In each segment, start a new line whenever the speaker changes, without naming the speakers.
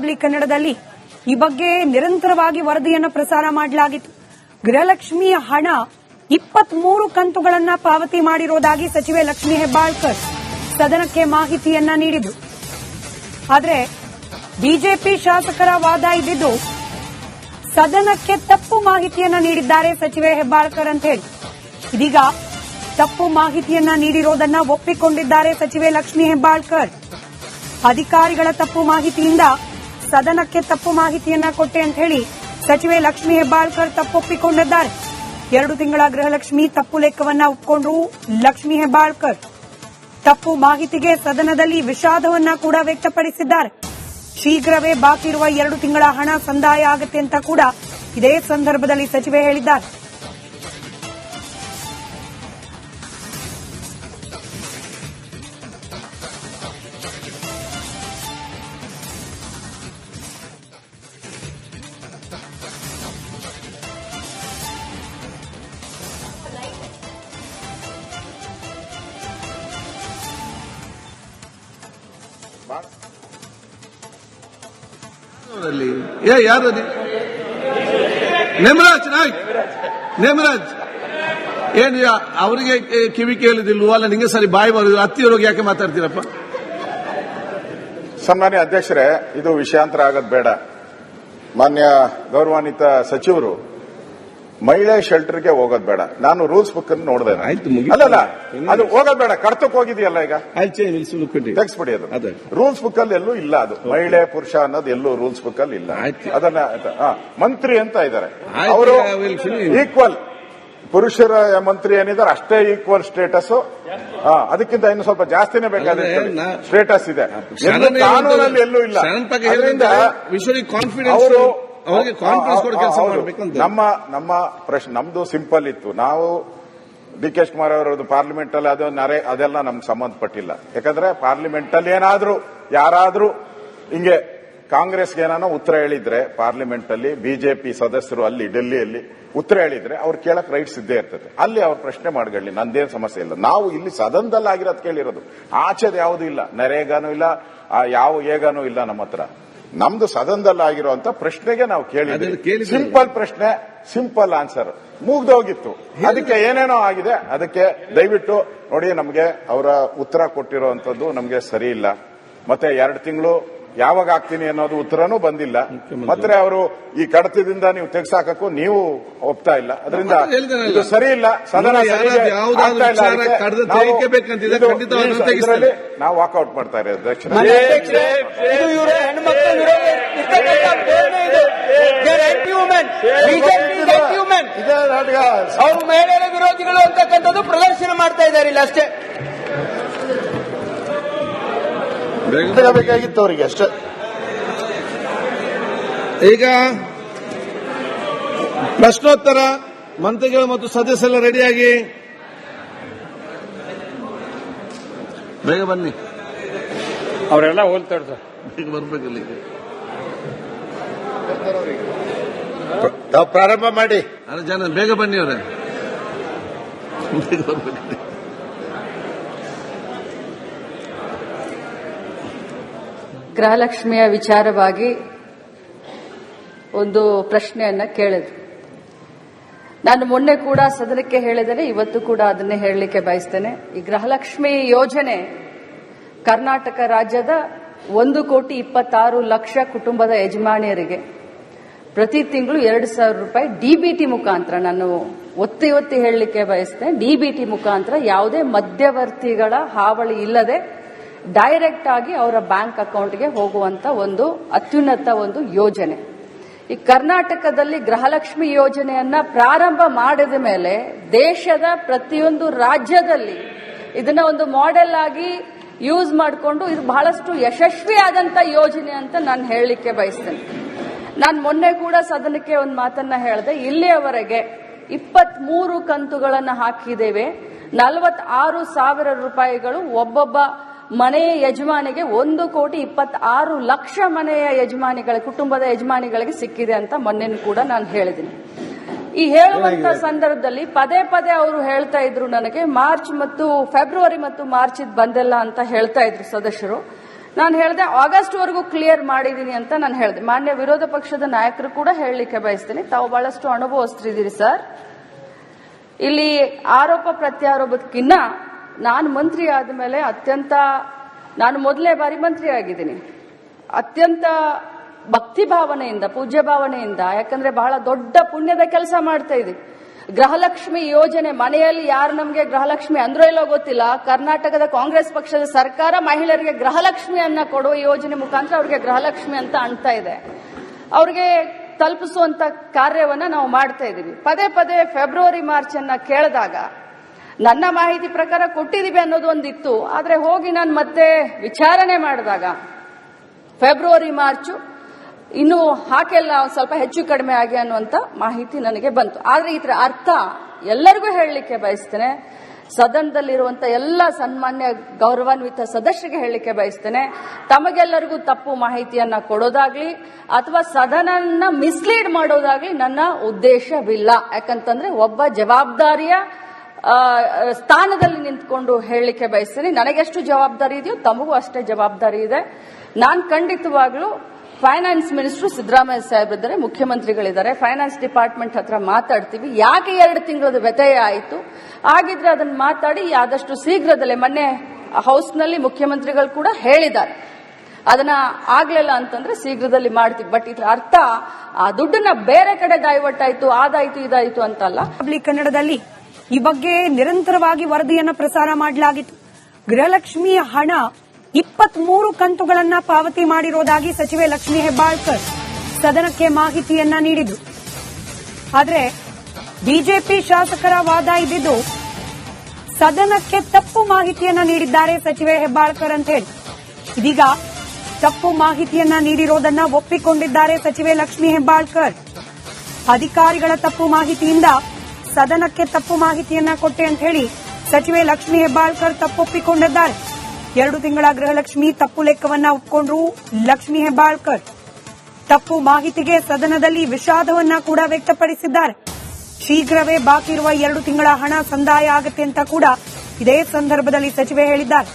Republic ಕನ್ನಡದಲ್ಲಿ ಈ ಬಗ್ಗೆ ನಿರಂತರವಾಗಿ ವರದಿಯನ್ನು ಪ್ರಸಾರ ಮಾಡಲಾಗಿತ್ತು. ಗೃಹಲಕ್ಷ್ಮಿ ಹಣ 23 ಕಂತುಗಳನ್ನ ಪಾವತಿ ಮಾಡಿರುವುದಾಗಿ ಸಚಿವೆ ಲಕ್ಷ್ಮೀ ಹೆಬ್ಬಾಳ್ಕರ್ ಸದನಕ್ಕೆ ಮಾಹಿತಿಯನ್ನ ನೀಡಿದ್ರು. ಆದರೆ ಬಿಜೆಪಿ ಶಾಸಕರ ವಾದ ಇದ್ದಿದ್ದು ಸದನಕ್ಕೆ ತಪ್ಪು ಮಾಹಿತಿಯನ್ನ ನೀಡಿದ್ದಾರೆ ಸಚಿವೆ ಹೆಬ್ಬಾಳ್ಕರ್ ಅಂತ ಹೇಳಿ. ಇದೀಗ ತಪ್ಪು ಮಾಹಿತಿಯನ್ನ ನೀಡಿರೋದನ್ನ ಒಪ್ಪಿಕೊಂಡಿದ್ದಾರೆ ಸಚಿವೆ ಲಕ್ಷ್ಮೀ ಹೆಬ್ಬಾಳ್ಕರ್. ಅಧಿಕಾರಿಗಳ ತಪ್ಪು ಮಾಹಿತಿಯಿಂದ ಸದನಕ್ಕೆ ತಪ್ಪು ಮಾಹಿತಿಯನ್ನ ಕೊಟ್ಟೆ ಅಂತ ಹೇಳಿ ಸಚಿವೆ ಲಕ್ಷ್ಮೀ ಹೆಬ್ಬಾಳ್ಕರ್ ತಪ್ಪೊಪ್ಪಿಕೊಂಡಿದ್ದಾರೆ. 2 ತಿಂಗಳ ಗೃಹಲಕ್ಷ್ಮಿ ತಪ್ಪು ಲೆಕ್ಕವನ್ನ ಒಪ್ಪಿಕೊಂಡ್ರು ಲಕ್ಷ್ಮೀ ಹೆಬ್ಬಾಳ್ಕರ್. ತಪ್ಪು ಮಾಹಿತಿಗೆ ಸದನದಲ್ಲಿ ವಿಷಾದವನ್ನ ಕೂಡ ವ್ಯಕ್ತಪಡಿಸಿದ್ದಾರೆ. ಶೀಘ್ರವೇ ಬಾಕಿ ಇರುವ 2 ತಿಂಗಳ ಹಣ ಸಂದಾಯ ಆಗುತ್ತೆ ಅಂತ ಕೂಡ ಇದೇ ಸಂದರ್ಭದಲ್ಲಿ ಸಚಿವೆ ಹೇಳಿದ್ದಾರೆ.
ಯಾರು ನೇಮರಾಜ್ ನಾಯ್ಕ್ ನೇಮರಾಜ್ ಏನ್ ಅವರಿಗೆ ಕಿವಿ ಕೇಳುದಿಲ್ವೋ ಅಲ್ಲ ನಿಂಗೆ ಸರಿ ಬಾಯಿ ಬರುದು ಹತ್ತಿರೋಗಿ ಯಾಕೆ ಮಾತಾಡ್ತೀರಪ್ಪ?
ಸನ್ಮಾನ್ಯ ಅಧ್ಯಕ್ಷರೇ, ಇದು ವಿಷಯಾಂತರ ಆಗೋದು ಬೇಡ. ಮಾನ್ಯ ಗೌರವಾನ್ವಿತ ಸಚಿವರು ಮಹಿಳೆ ಶೆಲ್ಟರ್ಗೆ ಹೋಗೋದು ಬೇಡ. ನಾನು ರೂಲ್ಸ್ ಬುಕ್ ಅನ್ನು ನೋಡಿದೆ. ಅಲ್ಲಲ್ಲ, ಅದು ಹೋಗೋದು ಬೇಡ. ಕರ್ತಕ್ಕೆ ಹೋಗಿದೆಯಲ್ಲ ಈಗ, ತೆಗೆಸ್ಬಿಡಿ. ಅದು ರೂಲ್ಸ್ ಬುಕ್ ಅಲ್ಲಿ ಎಲ್ಲೂ ಇಲ್ಲ. ಅದು ಮಹಿಳೆ ಪುರುಷ ಅನ್ನೋದು ಎಲ್ಲೂ ರೂಲ್ಸ್ ಬುಕ್ ಅಲ್ಲಿ ಇಲ್ಲ. ಅದನ್ನ ಮಂತ್ರಿ ಅಂತ ಇದ್ದಾರೆ ಅವರು, ಈಕ್ವಲ್ ಪುರುಷರ ಮಂತ್ರಿ ಏನಿದ್ದಾರೆ ಅಷ್ಟೇ ಈಕ್ವಲ್ ಸ್ಟೇಟಸ್. ಅದಕ್ಕಿಂತ ಇನ್ನು ಸ್ವಲ್ಪ ಜಾಸ್ತಿನೇ ಬೇಕಾದ್ರೆ ಸ್ಟೇಟಸ್ ಇದೆ. ಕಾನೂನಲ್ಲಿ ಎಲ್ಲೂ ಇಲ್ಲ. ಅದರಿಂದ ಅವರು ನಮ್ಮ ಪ್ರಶ್ನೆ ನಮ್ದು ಸಿಂಪಲ್ ಇತ್ತು. ನಾವು ಡಿ ಕೆ ಶಿವಕುಮಾರ್ ಅವರದ್ದು ಪಾರ್ಲಿಮೆಂಟ್ ಅಲ್ಲಿ ಅದೆಲ್ಲ ನಮ್ಗೆ ಸಂಬಂಧಪಟ್ಟಿಲ್ಲ. ಯಾಕಂದ್ರೆ ಪಾರ್ಲಿಮೆಂಟ್ ಅಲ್ಲಿ ಏನಾದ್ರೂ ಯಾರಾದ್ರೂ ಹಿಂಗೆ ಕಾಂಗ್ರೆಸ್ಗೆ ಏನಾನೋ ಉತ್ತರ ಹೇಳಿದ್ರೆ ಪಾರ್ಲಿಮೆಂಟ್ ಅಲ್ಲಿ ಬಿಜೆಪಿ ಸದಸ್ಯರು ಅಲ್ಲಿ ಡೆಲ್ಲಿಯಲ್ಲಿ ಉತ್ತರ ಹೇಳಿದ್ರೆ ಅವ್ರು ಕೇಳಕ್ ರೈಟ್ಸ್ ಇದ್ದೇ ಇರ್ತದೆ. ಅಲ್ಲಿ ಅವ್ರ ಪ್ರಶ್ನೆ ಮಾಡ್ಕೊಳ್ಳಿ, ನಂದೇನು ಸಮಸ್ಯೆ ಇಲ್ಲ. ನಾವು ಇಲ್ಲಿ ಸದನದಲ್ಲಿ ಆಗಿರೋದು ಕೇಳಿರೋದು, ಆಚೆದು ಯಾವುದೂ ಇಲ್ಲ. ನರೇಗಾನೂ ಇಲ್ಲ, ಯಾವ ಏಗಾನೂ ಇಲ್ಲ ನಮ್ಮ ಹತ್ರ. ನಮ್ದು ಸದನದಲ್ಲಿ ಆಗಿರುವಂತ ಪ್ರಶ್ನೆಗೆ ನಾವು ಕೇಳಿದ್ವಿ. ಸಿಂಪಲ್ ಪ್ರಶ್ನೆ, ಸಿಂಪಲ್ ಆನ್ಸರ್, ಮುಗ್ದೋಗಿತ್ತು. ಅದಕ್ಕೆ ಏನೇನೋ ಆಗಿದೆ. ಅದಕ್ಕೆ ದಯವಿಟ್ಟು ನೋಡಿ, ನಮಗೆ ಅವರ ಉತ್ತರ ಕೊಟ್ಟಿರುವಂತದ್ದು ನಮಗೆ ಸರಿ ಇಲ್ಲ. ಮತ್ತೆ 2 ತಿಂಗಳು ಯಾವಾಗ ಆಗ್ತೀನಿ ಅನ್ನೋದು ಉತ್ತರನೂ ಬಂದಿಲ್ಲ. ಮತ್ತೆ ಅವರು ಈ ಕಡತದಿಂದ ನೀವು ತೆಗೆಸಾಕಕ್ಕೂ ನೀವು ಒಪ್ತಾ ಇಲ್ಲ. ಅದರಿಂದ ಇದು ಸರಿ ಇಲ್ಲ. ಸದನ ನಾವು ವಾಕೌಟ್ ಮಾಡ್ತಾ ಇರೋದು.
ಅವರು ಮಹಿಳೆಯರ ವಿರೋಧಿಗಳು ಅಂತಕ್ಕಂಥದ್ದು ಪ್ರದರ್ಶನ ಮಾಡ್ತಾ ಇದ್ದಾರೆ ಇಲ್ಲ ಅಷ್ಟೇ.
ಬೇಕಾಗಿತ್ತು ಅವರಿಗೆ ಅಷ್ಟೇ.
ಈಗ ಪ್ರಶ್ನೋತ್ತರ ಮಂತ್ರಿಗಳು ಮತ್ತು ಸದಸ್ಯರೆಲ್ಲ ರೆಡಿಯಾಗಿ ಬೇಗ ಬನ್ನಿ.
ಅವರೆಲ್ಲ ಹೋಲ್ತಾರೆ ಸರ್,
ಈಗ ಬರ್ಬೇಕಲ್ಲ.
ತಾವು ಪ್ರಾರಂಭ ಮಾಡಿ.
ಅರೆ ಜನ ಬೇಗ ಬನ್ನಿ, ಅವರೇ ಬೇಗ ಬರ್ಬೇಕು.
ಗೃಹಲಕ್ಷ್ಮಿಯ ವಿಚಾರವಾಗಿ ಒಂದು ಪ್ರಶ್ನೆಯನ್ನ ಕೇಳಿದ್ರು. ನಾನು ಮೊನ್ನೆ ಕೂಡ ಸದನಕ್ಕೆ ಹೇಳಿದ್ದೇನೆ, ಇವತ್ತು ಕೂಡ ಅದನ್ನೇ ಹೇಳಲಿಕ್ಕೆ ಬಯಸ್ತೇನೆ. ಈ ಗೃಹಲಕ್ಷ್ಮಿ ಯೋಜನೆ ಕರ್ನಾಟಕ ರಾಜ್ಯದ 1,26,00,000 ಕುಟುಂಬದ ಯಜಮಾನಿಯರಿಗೆ ಪ್ರತಿ ತಿಂಗಳು 2,000 ರೂಪಾಯಿ ಡಿಬಿಟಿ ಮುಖಾಂತರ, ನಾನು ಒತ್ತಿ ಹೇಳಲಿಕ್ಕೆ ಬಯಸ್ತೇನೆ, ಡಿಬಿಟಿ ಮುಖಾಂತರ ಯಾವುದೇ ಮಧ್ಯವರ್ತಿಗಳ ಹಾವಳಿ ಇಲ್ಲದೆ ಡೈರೆಕ್ಟ್ ಆಗಿ ಅವರ ಬ್ಯಾಂಕ್ ಅಕೌಂಟ್ಗೆ ಹೋಗುವಂತ ಒಂದು ಅತ್ಯುನ್ನತ ಒಂದು ಯೋಜನೆ. ಈ ಕರ್ನಾಟಕದಲ್ಲಿ ಗೃಹಲಕ್ಷ್ಮಿ ಯೋಜನೆಯನ್ನ ಪ್ರಾರಂಭ ಮಾಡಿದ ಮೇಲೆ ದೇಶದ ಪ್ರತಿಯೊಂದು ರಾಜ್ಯದಲ್ಲಿ ಇದನ್ನ ಒಂದು ಮಾಡೆಲ್ ಆಗಿ ಯೂಸ್ ಮಾಡಿಕೊಂಡು ಇದು ಬಹಳಷ್ಟು ಯಶಸ್ವಿಯಾದಂತ ಯೋಜನೆ ಅಂತ ನಾನು ಹೇಳಲಿಕ್ಕೆ ಬಯಸ್ತೇನೆ. ನಾನು ಮೊನ್ನೆ ಕೂಡ ಸದನಕ್ಕೆ ಒಂದು ಮಾತನ್ನ ಹೇಳಿದೆ. ಇಲ್ಲಿಯವರೆಗೆ 23 ಕಂತುಗಳನ್ನು ಹಾಕಿದ್ದೇವೆ. 46,000 ರೂಪಾಯಿಗಳು ಒಬ್ಬೊಬ್ಬ ಮನೆಯ ಯಜಮಾನಿಗೆ 1,26,00,000 ಮನೆಯ ಯಜಮಾನಿಗಳ ಕುಟುಂಬದ ಯಜಮಾನಿಗಳಿಗೆ ಸಿಕ್ಕಿದೆ ಅಂತ ಮೊನ್ನೆ ಕೂಡ ನಾನು ಹೇಳಿದ್ದೀನಿ. ಈ ಹೇಳುವಂತ ಸಂದರ್ಭದಲ್ಲಿ ಪದೇ ಅವರು ಹೇಳ್ತಾ ಇದ್ರು, ನನಗೆ ಮಾರ್ಚ್ ಮತ್ತು ಫೆಬ್ರವರಿ ಮತ್ತು ಮಾರ್ಚ್ ಬಂದಿಲ್ಲ ಅಂತ ಹೇಳ್ತಾ ಇದ್ರು ಸದಸ್ಯರು. ನಾನು ಹೇಳಿದೆ ಆಗಸ್ಟ್ ವರೆಗೂ ಕ್ಲಿಯರ್ ಮಾಡಿದೀನಿ ಅಂತ ನಾನು ಹೇಳಿದೆ. ಮಾನ್ಯ ವಿರೋಧ ಪಕ್ಷದ ನಾಯಕರು ಕೂಡ ಹೇಳಲಿಕ್ಕೆ ಬಯಸ್ತೀನಿ, ತಾವು ಬಹಳಷ್ಟು ಅನುಭವಿಸ್ತಿದ್ದೀರಿ ಸರ್. ಇಲ್ಲಿ ಆರೋಪ ಪ್ರತ್ಯಾರೋಪಕ್ಕಿನ್ನ ನಾನು ಮಂತ್ರಿ ಆದಮೇಲೆ ನಾನು ಮೊದಲನೇ ಬಾರಿ ಮಂತ್ರಿ ಆಗಿದ್ದೀನಿ, ಅತ್ಯಂತ ಭಕ್ತಿ ಭಾವನೆಯಿಂದ, ಪೂಜ್ಯ ಭಾವನೆಯಿಂದ, ಯಾಕಂದ್ರೆ ಬಹಳ ದೊಡ್ಡ ಪುಣ್ಯದ ಕೆಲಸ ಮಾಡ್ತಾ ಇದ್ದೀವಿ. ಗೃಹಲಕ್ಷ್ಮಿ ಯೋಜನೆ, ಮನೆಯಲ್ಲಿ ಯಾರು ನಮಗೆ ಗೃಹಲಕ್ಷ್ಮಿ ಅಂದ್ರೋ ಇಲ್ಲೋ ಗೊತ್ತಿಲ್ಲ, ಕರ್ನಾಟಕದ ಕಾಂಗ್ರೆಸ್ ಪಕ್ಷದ ಸರ್ಕಾರ ಮಹಿಳೆಯರಿಗೆ ಗೃಹಲಕ್ಷ್ಮಿಯನ್ನ ಕೊಡುವ ಯೋಜನೆ ಮುಖಾಂತರ ಅವರಿಗೆ ಗೃಹಲಕ್ಷ್ಮಿ ಅಂತ ಅನ್ತಾ ಇದೆ. ಅವ್ರಿಗೆ ತಲುಪಿಸುವಂತ ಕಾರ್ಯವನ್ನ ನಾವು ಮಾಡ್ತಾ ಇದ್ದೀವಿ. ಪದೇ ಪದೇ ಫೆಬ್ರವರಿ ಮಾರ್ಚ್ ಅನ್ನ ಕೇಳಿದಾಗ ನನ್ನ ಮಾಹಿತಿ ಪ್ರಕಾರ ಕೊಟ್ಟಿದ್ದೀವಿ ಅನ್ನೋದು ಒಂದಿತ್ತು. ಆದ್ರೆ ಹೋಗಿ ನಾನು ಮತ್ತೆ ವಿಚಾರಣೆ ಮಾಡಿದಾಗ ಫೆಬ್ರವರಿ ಮಾರ್ಚು ಇನ್ನು ಹಾಕೆಲ್ಲ ಸ್ವಲ್ಪ ಹೆಚ್ಚು ಕಡಿಮೆ ಆಗಿ ಅನ್ನುವಂತ ಮಾಹಿತಿ ನನಗೆ ಬಂತು. ಆದ್ರೆ ಇದರ ಅರ್ಥ ಎಲ್ಲರಿಗೂ ಹೇಳಲಿಕ್ಕೆ ಬಯಸ್ತೇನೆ, ಸದನದಲ್ಲಿರುವಂತ ಎಲ್ಲ ಸನ್ಮಾನ್ಯ ಗೌರವಾನ್ವಿತ ಸದಸ್ಯರಿಗೆ ಹೇಳಲಿಕ್ಕೆ ಬಯಸ್ತೇನೆ, ತಮಗೆಲ್ಲರಿಗೂ ತಪ್ಪು ಮಾಹಿತಿಯನ್ನ ಕೊಡೋದಾಗ್ಲಿ ಅಥವಾ ಸದನನ ಮಿಸ್ಲೀಡ್ ಮಾಡೋದಾಗ್ಲಿ ನನ್ನ ಉದ್ದೇಶವಿಲ್ಲ. ಯಾಕಂತಂದ್ರೆ ಒಬ್ಬ ಜವಾಬ್ದಾರಿಯ ಸ್ಥಾನದಲ್ಲಿ ನಿಂತ್ಕೊಂಡು ಹೇಳಲಿಕ್ಕೆ ಬಯಸ್ತೇನೆ. ನನಗೆಷ್ಟು ಜವಾಬ್ದಾರಿ ಇದೆಯೋ ತಮಗೂ ಅಷ್ಟೇ ಜವಾಬ್ದಾರಿ ಇದೆ. ನಾನು ಖಂಡಿತವಾಗ್ಲೂ ಫೈನಾನ್ಸ್ ಮಿನಿಸ್ಟರ್ ಸಿದ್ದರಾಮಯ್ಯ ಸಾಹೇಬ್ರಿದ್ದಾರೆ, ಮುಖ್ಯಮಂತ್ರಿಗಳಿದ್ದಾರೆ, ಫೈನಾನ್ಸ್ ಡಿಪಾರ್ಟ್ಮೆಂಟ್ ಹತ್ರ ಮಾತಾಡ್ತೀವಿ. ಯಾಕೆ 2 ತಿಂಗಳದ ವ್ಯತ್ಯಯ ಆಯಿತು, ಆಗಿದ್ರೆ ಅದನ್ನ ಮಾತಾಡಿ ಆದಷ್ಟು ಶೀಘ್ರದಲ್ಲೇ, ಮೊನ್ನೆ ಹೌಸ್ನಲ್ಲಿ ಮುಖ್ಯಮಂತ್ರಿಗಳು ಕೂಡ ಹೇಳಿದ್ದಾರೆ, ಅದನ್ನ ಆಗ್ಲಿಲ್ಲ ಅಂತಂದ್ರೆ ಶೀಘ್ರದಲ್ಲಿ ಮಾಡ್ತೀವಿ. ಬಟ್ ಇದ್ರ ಅರ್ಥ ಆ ದುಡ್ಡನ್ನ ಬೇರೆ ಕಡೆ ಡೈವರ್ಟ್ ಆಯ್ತು, ಅದಾಯ್ತು ಇದಾಯ್ತು ಅಂತಲ್ಲ.
ಪಬ್ಲಿಕ್ ಕನ್ನಡದಲ್ಲಿ ಈ ಬಗ್ಗೆ ನಿರಂತರವಾಗಿ ವರದಿಯನ್ನ ಪ್ರಸಾರ ಮಾಡಲಾಗಿತ್ತು. ಗೃಹಲಕ್ಷ್ಮಿ ಹಣ 23 ಕಂತುಗಳನ್ನ ಪಾವತಿ ಮಾಡಿರುವುದಾಗಿ ಸಚಿವೆ ಲಕ್ಷ್ಮೀ ಹೆಬ್ಬಾಳ್ಕರ್ ಸದನಕ್ಕೆ ಮಾಹಿತಿಯನ್ನ ನೀಡಿದ್ರು. ಆದರೆ ಬಿಜೆಪಿ ಶಾಸಕರ ವಾದ ಇದ್ದಿದ್ದು ಸದನಕ್ಕೆ ತಪ್ಪು ಮಾಹಿತಿಯನ್ನ ನೀಡಿದ್ದಾರೆ ಸಚಿವೆ ಹೆಬ್ಬಾಳ್ಕರ್ ಅಂತ ಹೇಳಿ. ಇದೀಗ ತಪ್ಪು ಮಾಹಿತಿಯನ್ನ ನೀಡಿರೋದನ್ನ ಒಪ್ಪಿಕೊಂಡಿದ್ದಾರೆ ಸಚಿವೆ ಲಕ್ಷ್ಮೀ ಹೆಬ್ಬಾಳ್ಕರ್. ಅಧಿಕಾರಿಗಳ ತಪ್ಪು ಮಾಹಿತಿಯಿಂದ ಸದನಕ್ಕೆ ತಪ್ಪು ಮಾಹಿತಿಯನ್ನ ಕೊಟ್ಟೆ ಅಂತ ಹೇಳಿ ಸಚಿವೆ ಲಕ್ಷ್ಮೀ ಹೆಬ್ಬಾಳ್ಕರ್ ತಪ್ಪೊಪ್ಪಿಕೊಂಡಿದ್ದಾರೆ. 2 ತಿಂಗಳ ಗೃಹಲಕ್ಷ್ಮಿ ತಪ್ಪು ಲೆಕ್ಕವನ್ನ ಒಪ್ಪಿಕೊಂಡ್ರು ಲಕ್ಷ್ಮೀ ಹೆಬ್ಬಾಳ್ಕರ್. ತಪ್ಪು ಮಾಹಿತಿಗೆ ಸದನದಲ್ಲಿ ವಿಷಾದವನ್ನ ಕೂಡ ವ್ಯಕ್ತಪಡಿಸಿದ್ದಾರೆ. ಶೀಘ್ರವೇ ಬಾಕಿ ಇರುವ 2 ತಿಂಗಳ ಹಣ ಸಂದಾಯ ಆಗುತ್ತೆ ಅಂತ ಕೂಡ ಇದೇ ಸಂದರ್ಭದಲ್ಲಿ ಸಚಿವೆ ಹೇಳಿದ್ದಾರೆ.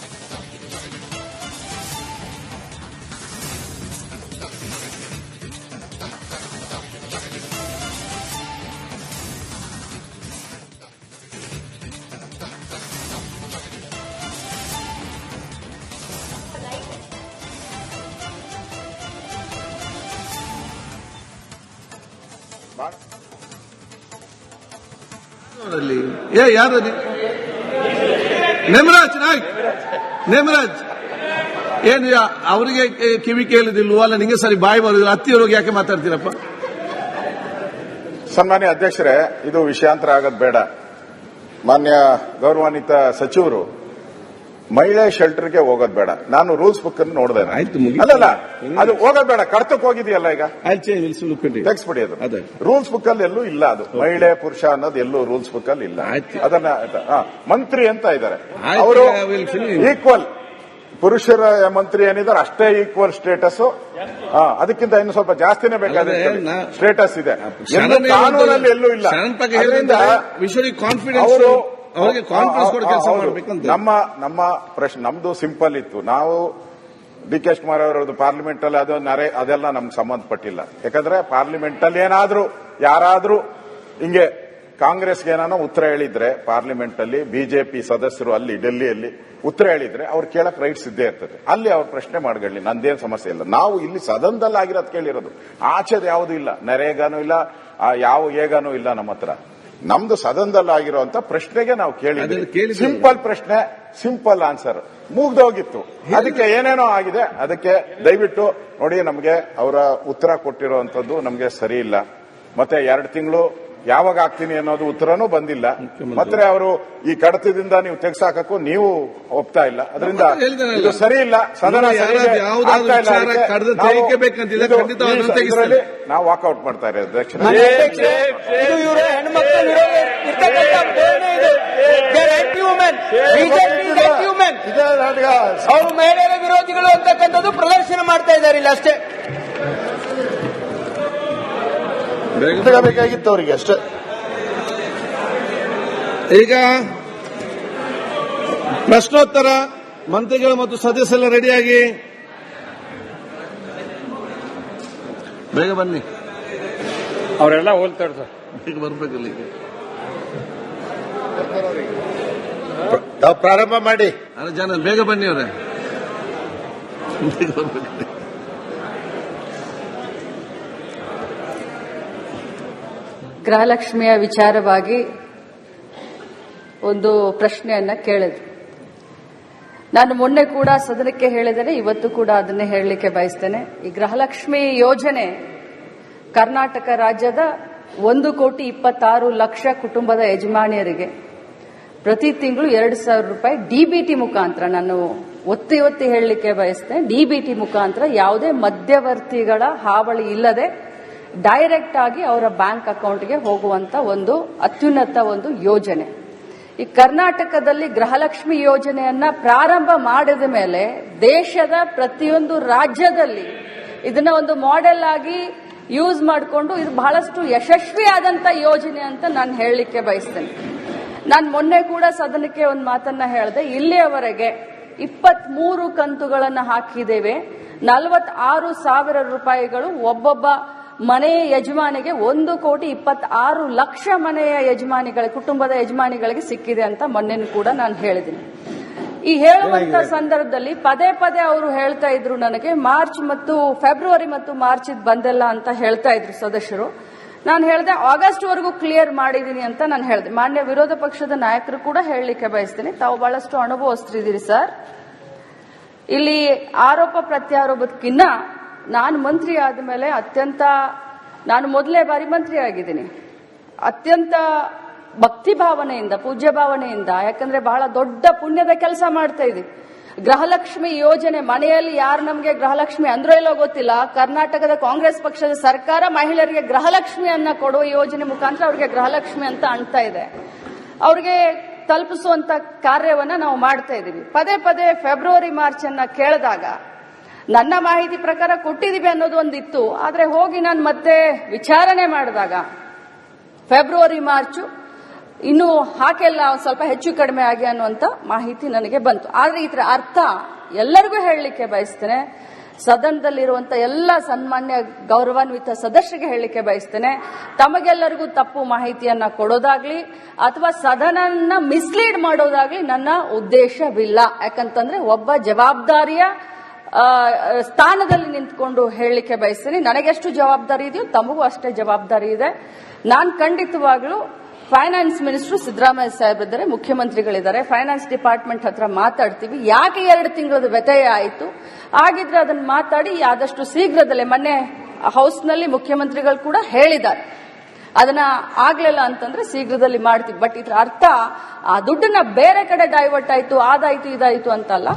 ಯಾರಲ್ಲಿ ನೇಮರಾಜ್ ನಾಯ್ಕ್, ನೇಮರಾಜ್ ಏನು ಅವರಿಗೆ ಕಿವಿ ಕೇಳುದಿಲ್ವೋ ಅಲ್ಲ ನಿಂಗೆ ಸರಿ ಬಾಯಿ ಬರುದಿಲ್ಲ, ಹತ್ತಿರೋಗಿ ಯಾಕೆ ಮಾತಾಡ್ತೀರಪ್ಪ?
ಸನ್ಮಾನ್ಯ ಅಧ್ಯಕ್ಷರೇ, ಇದು ವಿಷಯಾಂತರ ಆಗೋದು ಬೇಡ. ಮಾನ್ಯ ಗೌರವಾನ್ವಿತ ಸಚಿವರು ಮಹಿಳೆ ಶೆಲ್ಟರ್ಗೆ ಹೋಗೋದು ಬೇಡ. ನಾನು ರೂಲ್ಸ್ ಬುಕ್ ಅನ್ನು ನೋಡಿದೆ. ಅಲ್ಲಲ್ಲ, ಅದು ಹೋಗೋದು ಬೇಡ, ಕರ್ತಕ್ಕೆ ಹೋಗಿದೆಯಲ್ಲ ಈಗ, ತೆಗೆಸ್ಬಿಡಿ. ಅದು ರೂಲ್ಸ್ ಬುಕ್ ಅಲ್ಲಿ ಎಲ್ಲೂ ಇಲ್ಲ. ಅದು ಮಹಿಳೆ ಪುರುಷ ಅನ್ನೋದು ಎಲ್ಲೂ ರೂಲ್ಸ್ ಬುಕ್ ಅಲ್ಲಿ ಇಲ್ಲ. ಅದನ್ನ ಮಂತ್ರಿ ಅಂತ ಇದ್ದಾರೆ ಅವರು, ಈಕ್ವಲ್ ಪುರುಷರ ಮಂತ್ರಿ ಏನಿದ್ದಾರೆ ಅಷ್ಟೇ ಈಕ್ವಲ್ ಸ್ಟೇಟಸ್. ಅದಕ್ಕಿಂತ ಇನ್ನು ಸ್ವಲ್ಪ ಜಾಸ್ತಿನೇ ಬೇಕಾದ್ರೆ ಸ್ಟೇಟಸ್ ಇದೆ, ಕಾನೂನಲ್ಲಿ ಎಲ್ಲೂ ಇಲ್ಲ. ಅವರು ನಮ್ಮ ಪ್ರಶ್ನೆ ನಮ್ದು ಸಿಂಪಲ್ ಇತ್ತು. ನಾವು ಡಿ ಕೆ ಶಿವಕುಮಾರ್ ಅವರದ್ದು ಪಾರ್ಲಿಮೆಂಟ್ ಅಲ್ಲಿ ಅದೆಲ್ಲ ನಮ್ಗೆ ಸಂಬಂಧಪಟ್ಟಿಲ್ಲ. ಯಾಕಂದ್ರೆ ಪಾರ್ಲಿಮೆಂಟ್ ಅಲ್ಲಿ ಯಾರಾದ್ರೂ ಹಿಂಗೆ ಕಾಂಗ್ರೆಸ್ಗೆ ಏನಾನೋ ಉತ್ತರ ಹೇಳಿದ್ರೆ, ಪಾರ್ಲಿಮೆಂಟ್ ಅಲ್ಲಿ ಬಿಜೆಪಿ ಸದಸ್ಯರು ಅಲ್ಲಿ ಡೆಲ್ಲಿಯಲ್ಲಿ ಉತ್ತರ ಹೇಳಿದ್ರೆ ಅವ್ರು ಕೇಳಕ್ ರೈಟ್ಸ್ ಇದ್ದೇ ಇರ್ತದೆ. ಅಲ್ಲಿ ಅವ್ರ ಪ್ರಶ್ನೆ ಮಾಡ್ಕೊಳ್ಳಿ, ನಂದೇನು ಸಮಸ್ಯೆ ಇಲ್ಲ. ನಾವು ಇಲ್ಲಿ ಸದನದಲ್ಲಿ ಆಗಿರೋದು ಕೇಳಿರೋದು, ಆಚೆದು ಯಾವುದೂ ಇಲ್ಲ. ನರೇಗಾನೂ ಇಲ್ಲ, ಯಾವ ಏಗಾನೂ ಇಲ್ಲ ನಮ್ಮ ಹತ್ರ. ನಮ್ದು ಸದನದಲ್ಲಿ ಆಗಿರುವಂತ ಪ್ರಶ್ನೆಗೆ ನಾವು ಕೇಳಿದ್ವಿ. ಸಿಂಪಲ್ ಪ್ರಶ್ನೆ, ಸಿಂಪಲ್ ಆನ್ಸರ್, ಮುಗ್ದೋಗಿತ್ತು. ಅದಕ್ಕೆ ಏನೇನೋ ಆಗಿದೆ. ಅದಕ್ಕೆ ದಯವಿಟ್ಟು ನೋಡಿ, ನಮಗೆ ಅವರ ಉತ್ತರ ಕೊಟ್ಟಿರುವಂತದ್ದು ನಮಗೆ ಸರಿ ಇಲ್ಲ. ಮತ್ತೆ 2 ತಿಂಗಳು ಯಾವಾಗ ಆಗ್ತೀನಿ ಅನ್ನೋದು ಉತ್ತರನೂ ಬಂದಿಲ್ಲ. ಮತ್ತೆ ಅವರು ಈ ಕಡತದಿಂದ ನೀವು ತೆಗೆಸಾಕಕ್ಕೂ ನೀವು ಒಪ್ತಾ ಇಲ್ಲ. ಅದರಿಂದ ಇದು ಸರಿ ಇಲ್ಲ. ಸದನ ನಾವು ವಾಕೌಟ್ ಮಾಡ್ತಾ ಇರೋದು ಅಧ್ಯಕ್ಷ.
ಅವರು ಮಹಿಳೆಯರ ವಿರೋಧಿಗಳು ಅಂತಕ್ಕಂಥದ್ದು ಪ್ರದರ್ಶನ ಮಾಡ್ತಾ ಇದ್ದಾರೆ ಇಲ್ಲ ಅಷ್ಟೇ.
ಬೇಕಾಗಿತ್ತು ಅವರಿಗೆ ಅಷ್ಟೇ. ಈಗ ಪ್ರಶ್ನೋತ್ತರ ಮಂತ್ರಿಗಳು ಮತ್ತು ಸದಸ್ಯರೆಲ್ಲ ರೆಡಿಯಾಗಿ ಬೇಗ ಬನ್ನಿ,
ಅವರೆಲ್ಲ ಹೋಲ್ತಾರೆ ಸರ್.
ಬೇಗ ಬರ್ಬೇಕಲ್ಲ ಈಗ.
ತಾವು ಪ್ರಾರಂಭ ಮಾಡಿ.
ಅಲ್ಲ ಜನ ಬೇಗ ಬನ್ನಿ ಅವರೇ, ಬೇಗ ಬರ್ಬೇಕು.
ಗೃಹಲಕ್ಷ್ಮಿಯ ವಿಚಾರವಾಗಿ ಒಂದು ಪ್ರಶ್ನೆಯನ್ನ ಕೇಳಿದ್ರು. ನಾನು ಮೊನ್ನೆ ಕೂಡ ಸದನಕ್ಕೆ ಹೇಳಿದ್ದೇನೆ, ಇವತ್ತು ಕೂಡ ಅದನ್ನೇ ಹೇಳಲಿಕ್ಕೆ ಬಯಸ್ತೇನೆ. ಈ ಗೃಹಲಕ್ಷ್ಮಿ ಯೋಜನೆ ಕರ್ನಾಟಕ ರಾಜ್ಯದ 1,26,00,000 ಕುಟುಂಬದ ಯಜಮಾನಿಯರಿಗೆ ಪ್ರತಿ ತಿಂಗಳು 2,000 ರೂಪಾಯಿ ಡಿಬಿಟಿ ಮುಖಾಂತರ, ನಾನು ಒತ್ತಿ ಹೇಳಲಿಕ್ಕೆ ಬಯಸ್ತೇನೆ, ಡಿಬಿಟಿ ಮುಖಾಂತರ ಯಾವುದೇ ಮಧ್ಯವರ್ತಿಗಳ ಹಾವಳಿ ಇಲ್ಲದೆ ಡೈರೆಕ್ಟ್ ಆಗಿ ಅವರ ಬ್ಯಾಂಕ್ ಅಕೌಂಟ್ಗೆ ಹೋಗುವಂತ ಒಂದು ಅತ್ಯುನ್ನತ ಒಂದು ಯೋಜನೆ. ಈ ಕರ್ನಾಟಕದಲ್ಲಿ ಗೃಹಲಕ್ಷ್ಮಿ ಯೋಜನೆಯನ್ನ ಪ್ರಾರಂಭ ಮಾಡಿದ ಮೇಲೆ ದೇಶದ ಪ್ರತಿಯೊಂದು ರಾಜ್ಯದಲ್ಲಿ ಇದನ್ನ ಒಂದು ಮಾಡೆಲ್ ಆಗಿ ಯೂಸ್ ಮಾಡಿಕೊಂಡು ಇದು ಬಹಳಷ್ಟು ಯಶಸ್ವಿಯಾದಂತ ಯೋಜನೆ ಅಂತ ನಾನು ಹೇಳಲಿಕ್ಕೆ ಬಯಸ್ತೇನೆ. ನಾನು ಮೊನ್ನೆ ಕೂಡ ಸದನಕ್ಕೆ ಒಂದು ಮಾತನ್ನ ಹೇಳಿದೆ. ಇಲ್ಲಿಯವರೆಗೆ 23 ಕಂತುಗಳನ್ನು ಹಾಕಿದ್ದೇವೆ. 46,000 ರೂಪಾಯಿಗಳು ಒಬ್ಬೊಬ್ಬ ಮನೆಯ ಯಜಮಾನಿಗೆ 1,26,00,000 ಮನೆಯ ಯಜಮಾನಿಗಳಿಗೆ, ಕುಟುಂಬದ ಯಜಮಾನಿಗಳಿಗೆ ಸಿಕ್ಕಿದೆ ಅಂತ ಮೊನ್ನೆ ಕೂಡ ನಾನು ಹೇಳಿದ್ದೀನಿ. ಈ ಹೇಳುವಂತ ಸಂದರ್ಭದಲ್ಲಿ ಪದೇ ಪದೇ ಅವರು ಹೇಳ್ತಾ ಇದ್ರು, ನನಗೆ ಫೆಬ್ರವರಿ ಮತ್ತು ಮಾರ್ಚ್ ಬಂದಿಲ್ಲ ಅಂತ ಹೇಳ್ತಾ ಇದ್ರು ಸದಸ್ಯರು. ನಾನು ಹೇಳಿದೆ ಆಗಸ್ಟ್ ವರೆಗೂ ಕ್ಲಿಯರ್ ಮಾಡಿದೀನಿ ಅಂತ ನಾನು ಹೇಳಿದೆ. ಮಾನ್ಯ ವಿರೋಧ ಪಕ್ಷದ ನಾಯಕರು ಕೂಡ ಹೇಳಲಿಕ್ಕೆ ಬಯಸ್ತೀನಿ, ತಾವು ಬಹಳಷ್ಟು ಅನುಭವಿಸ್ತಿದ್ದೀರಿ ಸರ್. ಇಲ್ಲಿ ಆರೋಪ ಪ್ರತ್ಯಾರೋಪಕ್ಕಿನ್ನ ನಾನು ಮಂತ್ರಿ ಆದಮೇಲೆ ನಾನು ಮೊದಲೇ ಬಾರಿ ಮಂತ್ರಿ ಆಗಿದ್ದೀನಿ, ಅತ್ಯಂತ ಭಕ್ತಿ ಭಾವನೆಯಿಂದ, ಪೂಜ್ಯ ಭಾವನೆಯಿಂದ, ಯಾಕಂದ್ರೆ ಬಹಳ ದೊಡ್ಡ ಪುಣ್ಯದ ಕೆಲಸ ಮಾಡ್ತಾ ಇದ್ದೀವಿ. ಗೃಹಲಕ್ಷ್ಮಿ ಯೋಜನೆ ಮನೆಯಲ್ಲಿ ಯಾರು ನಮಗೆ ಗೃಹಲಕ್ಷ್ಮಿ ಅಂದ್ರೋ ಇಲ್ಲೋ ಗೊತ್ತಿಲ್ಲ, ಕರ್ನಾಟಕದ ಕಾಂಗ್ರೆಸ್ ಪಕ್ಷದ ಸರ್ಕಾರ ಮಹಿಳೆಯರಿಗೆ ಗೃಹಲಕ್ಷ್ಮಿಯನ್ನ ಕೊಡುವ ಯೋಜನೆ ಮುಖಾಂತರ ಅವರಿಗೆ ಗೃಹಲಕ್ಷ್ಮಿ ಅಂತ ಅಣ್ತಾ ಇದೆ. ಅವ್ರಿಗೆ ತಲುಪಿಸುವಂತ ಕಾರ್ಯವನ್ನ ನಾವು ಮಾಡ್ತಾ ಇದ್ದೀವಿ. ಪದೇ ಪದೇ ಫೆಬ್ರವರಿ ಮಾರ್ಚ್ ಅನ್ನ ಕೇಳಿದಾಗ ನನ್ನ ಮಾಹಿತಿ ಪ್ರಕಾರ ಕೊಟ್ಟಿದ್ದೀವಿ ಅನ್ನೋದು ಒಂದಿತ್ತು. ಆದ್ರೆ ಹೋಗಿ ನಾನು ಮತ್ತೆ ವಿಚಾರಣೆ ಮಾಡಿದಾಗ ಫೆಬ್ರವರಿ ಮಾರ್ಚ್ ಇನ್ನು ಹಾಕೆಲ್ಲ ಸ್ವಲ್ಪ ಹೆಚ್ಚು ಕಡಿಮೆ ಆಗಿ ಅನ್ನುವಂತ ಮಾಹಿತಿ ನನಗೆ ಬಂತು. ಆದ್ರೆ ಇದರ ಅರ್ಥ ಎಲ್ಲರಿಗೂ ಹೇಳಲಿಕ್ಕೆ ಬಯಸ್ತೇನೆ, ಸದನದಲ್ಲಿರುವಂತ ಎಲ್ಲ ಸನ್ಮಾನ್ಯ ಗೌರವಾನ್ವಿತ ಸದಸ್ಯರಿಗೆ ಹೇಳಲಿಕ್ಕೆ ಬಯಸ್ತೇನೆ, ತಮಗೆಲ್ಲರಿಗೂ ತಪ್ಪು ಮಾಹಿತಿಯನ್ನ ಕೊಡೋದಾಗ್ಲಿ ಅಥವಾ ಸದನನ್ನ ಮಿಸ್ಲೀಡ್ ಮಾಡೋದಾಗ್ಲಿ ನನ್ನ ಉದ್ದೇಶವಿಲ್ಲ. ಯಾಕಂತಂದ್ರೆ ಒಬ್ಬ ಜವಾಬ್ದಾರಿಯ ಸ್ಥಾನದಲ್ಲಿ ನಿಂತ್ಕೊಂಡು ಹೇಳಲಿಕ್ಕೆ ಬಯಸ್ತೀನಿ. ನನಗೆಷ್ಟು ಜವಾಬ್ದಾರಿ ಇದೆಯೋ ತಮಗೂ ಅಷ್ಟೇ ಜವಾಬ್ದಾರಿ ಇದೆ. ನಾನು ಖಂಡಿತವಾಗ್ಲೂ ಫೈನಾನ್ಸ್ ಮಿನಿಸ್ಟರ್ ಸಿದ್ದರಾಮಯ್ಯ ಸಾಹೇಬ್ರಿದ್ದಾರೆ, ಮುಖ್ಯಮಂತ್ರಿಗಳಿದ್ದಾರೆ, ಫೈನಾನ್ಸ್ ಡಿಪಾರ್ಟ್ಮೆಂಟ್ ಹತ್ರ ಮಾತಾಡ್ತೀವಿ. ಯಾಕೆ 2 ತಿಂಗಳದ ವ್ಯತ್ಯಯ ಆಯಿತು, ಆಗಿದ್ರೆ ಅದನ್ನ ಮಾತಾಡಿ ಆದಷ್ಟು ಶೀಘ್ರದಲ್ಲೇ, ಮೊನ್ನೆ ಹೌಸ್ನಲ್ಲಿ ಮುಖ್ಯಮಂತ್ರಿಗಳು ಕೂಡ ಹೇಳಿದ್ದಾರೆ, ಅದನ್ನ ಆಗ್ಲಿಲ್ಲ ಅಂತಂದ್ರೆ ಶೀಘ್ರದಲ್ಲಿ ಮಾಡ್ತೀವಿ. ಬಟ್ ಇದ್ರ ಅರ್ಥ ಆ ದುಡ್ಡನ್ನ ಬೇರೆ ಕಡೆ ಡೈವರ್ಟ್ ಆಯ್ತು, ಅದಾಯ್ತು ಇದಾಯ್ತು ಅಂತಲ್ಲ.